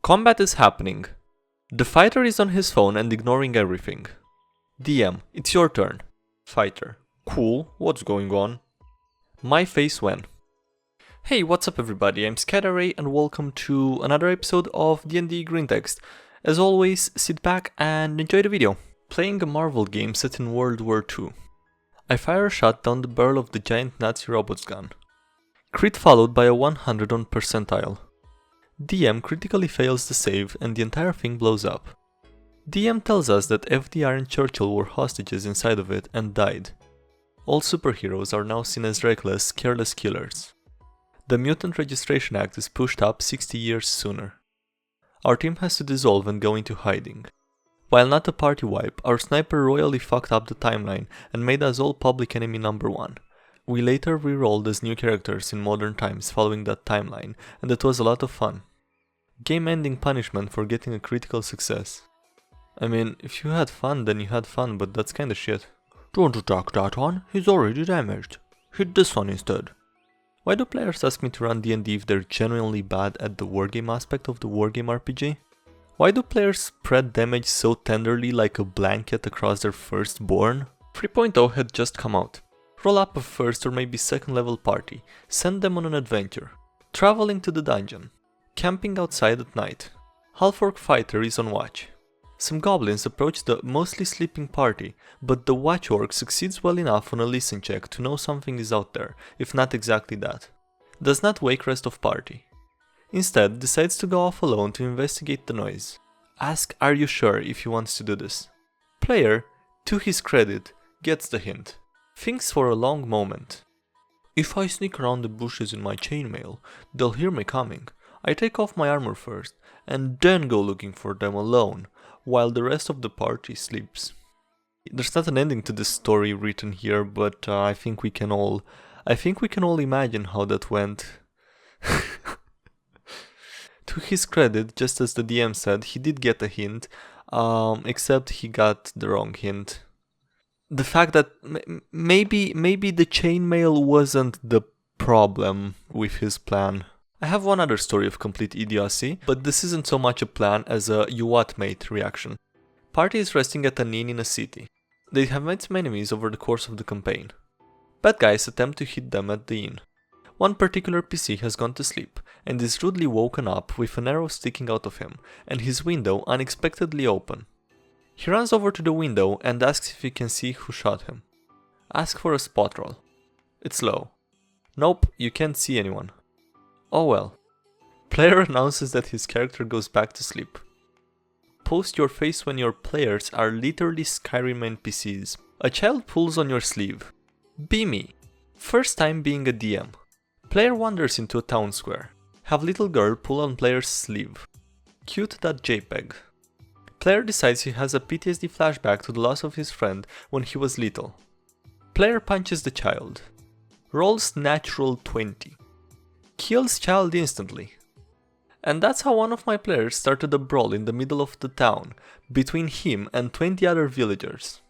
Combat is happening. The fighter is on his phone and ignoring everything. DM, it's your turn. Fighter, cool, what's going on? My face when. Hey, what's up everybody, I'm SkyDieRay and welcome to another episode of DnDGreentext. As always, sit back and enjoy the video. Playing a Marvel game set in World War II. I fire a shot down the barrel of the giant Nazi robot's gun. Crit followed by a 100 on percentile. DM critically fails the save and the entire thing blows up. DM tells us that FDR and Churchill were hostages inside of it and died. All superheroes are now seen as reckless, careless killers. The Mutant Registration Act is pushed up 60 years sooner. Our team has to dissolve and go into hiding. While not a party wipe, our sniper royally fucked up the timeline and made us all public enemy number 1. We later re-rolled as new characters in modern times following that timeline, and it was a lot of fun. Game-ending punishment for getting a critical success. I mean, if you had fun, then you had fun, but that's kinda shit. Don't attack that one, he's already damaged. Hit this one instead. Why do players ask me to run D&D if they're genuinely bad at the wargame aspect of the wargame RPG? Why do players spread damage so tenderly like a blanket across their firstborn? 3.0 had just come out. Roll up a first or maybe second level party, send them on an adventure, traveling to the dungeon, camping outside at night. Half-orc fighter is on watch. Some goblins approach the mostly sleeping party, but the watch orc succeeds well enough on a listen check to know something is out there, if not exactly that. Does not wake rest of party. Instead, decides to go off alone to investigate the noise. Ask are you sure if he wants to do this. Player, to his credit, gets the hint. Thinks for a long moment. If I sneak around the bushes in my chainmail, they'll hear me coming. I take off my armor first, and then go looking for them alone, while the rest of the party sleeps. There's not an ending to this story written here, but I think we can all imagine how that went. To his credit, just as the DM said, he did get a hint, except he got the wrong hint. The fact that maybe the chainmail wasn't the problem with his plan. I have one other story of complete idiocy, but this isn't so much a plan as a you what mate reaction. Party is resting at an inn in a city. They have met some enemies over the course of the campaign. Bad guys attempt to hit them at the inn. One particular PC has gone to sleep and is rudely woken up with an arrow sticking out of him and his window unexpectedly open. He runs over to the window and asks if he can see who shot him. Ask for a spot roll. It's low. Nope, you can't see anyone. Oh well. Player announces that his character goes back to sleep. Post your face when your players are literally Skyrim NPCs. A child pulls on your sleeve. Be me. First time being a DM. Player wanders into a town square. Have little girl pull on player's sleeve. Cute.jpg. Player decides he has a PTSD flashback to the loss of his friend when he was little. Player punches the child. Rolls natural 20. Kills child instantly. And that's how one of my players started a brawl in the middle of the town, between him and 20 other villagers.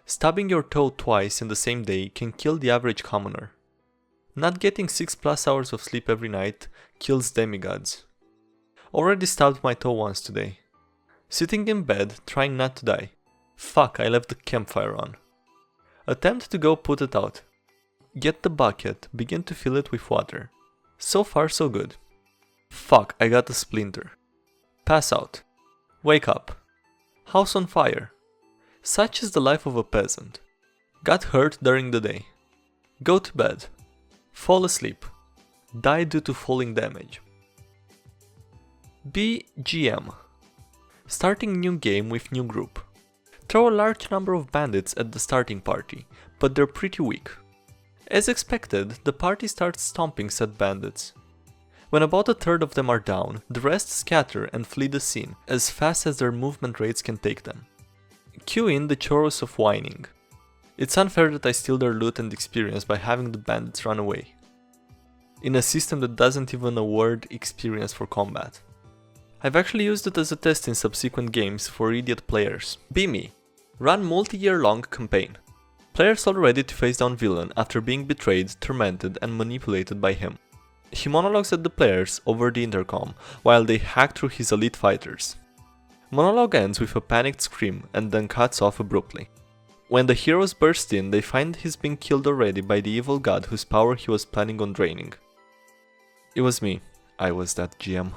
Stubbing your toe twice in the same day can kill the average commoner. Not getting 6+ hours of sleep every night kills demigods. Already stabbed my toe once today. Sitting in bed, trying not to die. Fuck, I left the campfire on. Attempt to go put it out. Get the bucket, begin to fill it with water. So far so good. Fuck, I got a splinter. Pass out. Wake up. House on fire. Such is the life of a peasant. Got hurt during the day. Go to bed. Fall asleep. Die due to falling damage. Be GM. Starting new game with new group. Throw a large number of bandits at the starting party, but they're pretty weak. As expected, the party starts stomping said bandits. When about a third of them are down, the rest scatter and flee the scene as fast as their movement rates can take them. Cue in the chorus of whining. It's unfair that I steal their loot and experience by having the bandits run away. In a system that doesn't even award experience for combat. I've actually used it as a test in subsequent games for idiot players. Be me. Run multi-year long campaign. Players all ready to face down villain after being betrayed, tormented and manipulated by him. He monologues at the players over the intercom while they hack through his elite fighters. Monologue ends with a panicked scream and then cuts off abruptly. When the heroes burst in, they find he's been killed already by the evil god whose power he was planning on draining. It was me. I was that GM.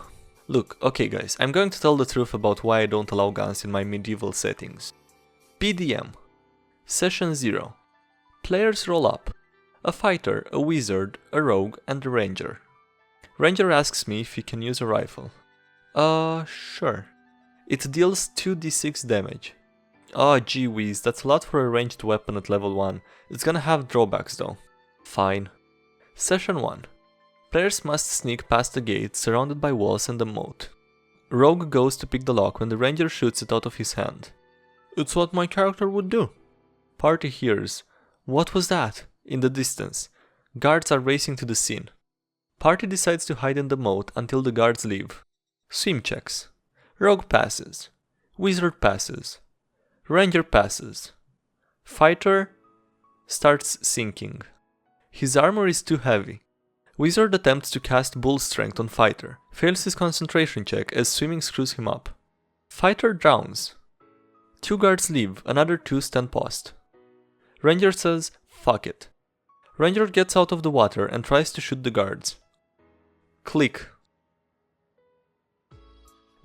Look, okay guys, I'm going to tell the truth about why I don't allow guns in my medieval settings. PDM. Session 0. Players roll up. A fighter, a wizard, a rogue, and a ranger. Ranger asks me if he can use a rifle. Sure. It deals 2d6 damage. Gee whiz, that's a lot for a ranged weapon at level 1. It's gonna have drawbacks though. Fine. Session 1. Players must sneak past the gate surrounded by walls and a moat. Rogue goes to pick the lock when the ranger shoots it out of his hand. It's what my character would do. Party hears, "What was that?" in the distance. Guards are racing to the scene. Party decides to hide in the moat until the guards leave. Swim checks. Rogue passes. Wizard passes. Ranger passes. Fighter starts sinking. His armor is too heavy. Wizard attempts to cast Bull Strength on Fighter, fails his concentration check as swimming screws him up. Fighter drowns. 2 guards leave, another 2 stand post. Ranger says, "Fuck it." Ranger gets out of the water and tries to shoot the guards. Click.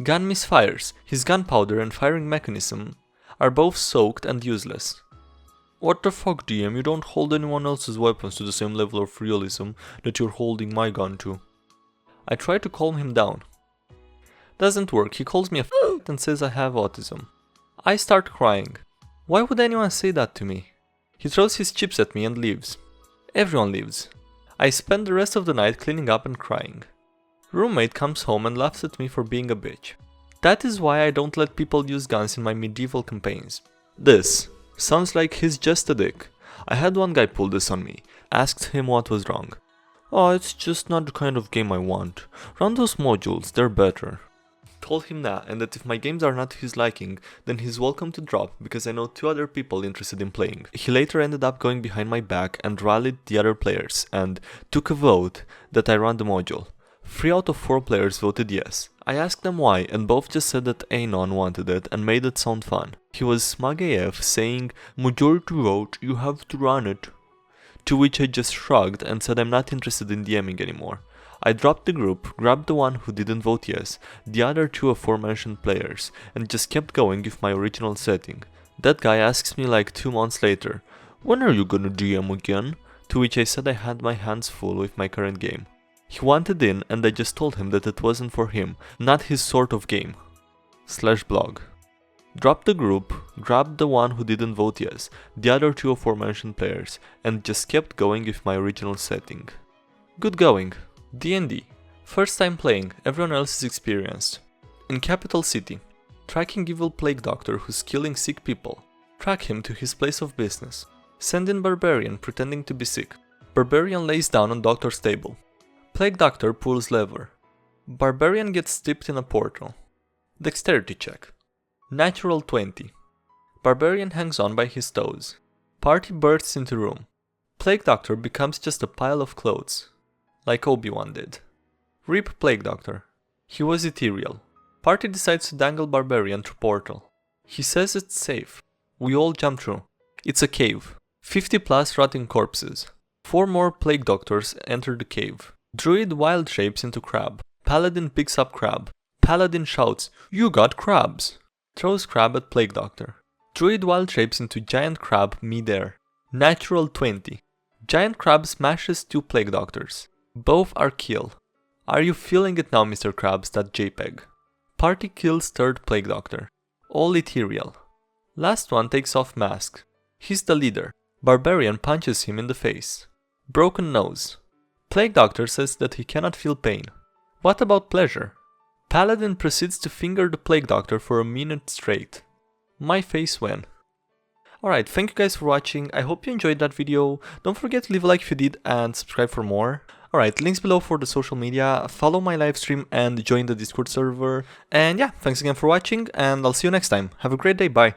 Gun misfires. His gunpowder and firing mechanism are both soaked and useless. What the fuck, DM? You don't hold anyone else's weapons to the same level of realism that you're holding my gun to. I try to calm him down. Doesn't work. He calls me a f*** and says I have autism. I start crying. Why would anyone say that to me? He throws his chips at me and leaves. Everyone leaves. I spend the rest of the night cleaning up and crying. Roommate comes home and laughs at me for being a bitch. That is why I don't let people use guns in my medieval campaigns. This sounds like he's just a dick. I had one guy pull this on me. Asked him what was wrong. Oh, it's just not the kind of game I want. Run those modules, they're better. Told him that, and that if my games are not to his liking, then he's welcome to drop because I know 2 other people interested in playing. He later ended up going behind my back and rallied the other players and took a vote that I run the module. 3 out of 4 players voted yes. I asked them why and both just said that Anon wanted it and made it sound fun. He was smug AF saying, "Majority vote, you have to run it." To which I just shrugged and said I'm not interested in DMing anymore. I dropped the group, grabbed the one who didn't vote yes, the other 2 aforementioned players, and just kept going with my original setting. That guy asks me like 2 months later, "When are you gonna DM again?" To which I said I had my hands full with my current game. He wanted in and I just told him that it wasn't for him, not his sort of game. /blog. Dropped the group, grabbed the one who didn't vote yes, the other 2 aforementioned players, and just kept going with my original setting. Good going. D&D. First time playing, everyone else is experienced. In Capital City. Tracking evil plague doctor who's killing sick people. Track him to his place of business. Send in barbarian pretending to be sick. Barbarian lays down on doctor's table. Plague doctor pulls lever. Barbarian gets tipped in a portal. Dexterity check. Natural 20. Barbarian hangs on by his toes. Party bursts into room. Plague doctor becomes just a pile of clothes. Like Obi-Wan did. RIP Plague Doctor. He was ethereal. Party decides to dangle Barbarian through portal. He says it's safe. We all jump through. It's a cave. 50 plus rotting corpses. 4 more Plague Doctors enter the cave. Druid wild shapes into crab. Paladin picks up crab. Paladin shouts, "You got crabs!" Throws crab at Plague Doctor. Druid wild shapes into giant crab mid-air. Natural 20. Giant crab smashes 2 Plague Doctors. Both are kill. Are you feeling it now, Mr. Krabs.jpg? Party kills 3rd Plague Doctor. All ethereal. Last one takes off mask. He's the leader. Barbarian punches him in the face. Broken nose. Plague Doctor says that he cannot feel pain. What about pleasure? Paladin proceeds to finger the Plague Doctor for a minute straight. My face when. Alright, thank you guys for watching. I hope you enjoyed that video. Don't forget to leave a like if you did and subscribe for more. Alright, links below for the social media, follow my live stream and join the Discord server. And yeah, thanks again for watching and I'll see you next time. Have a great day, bye.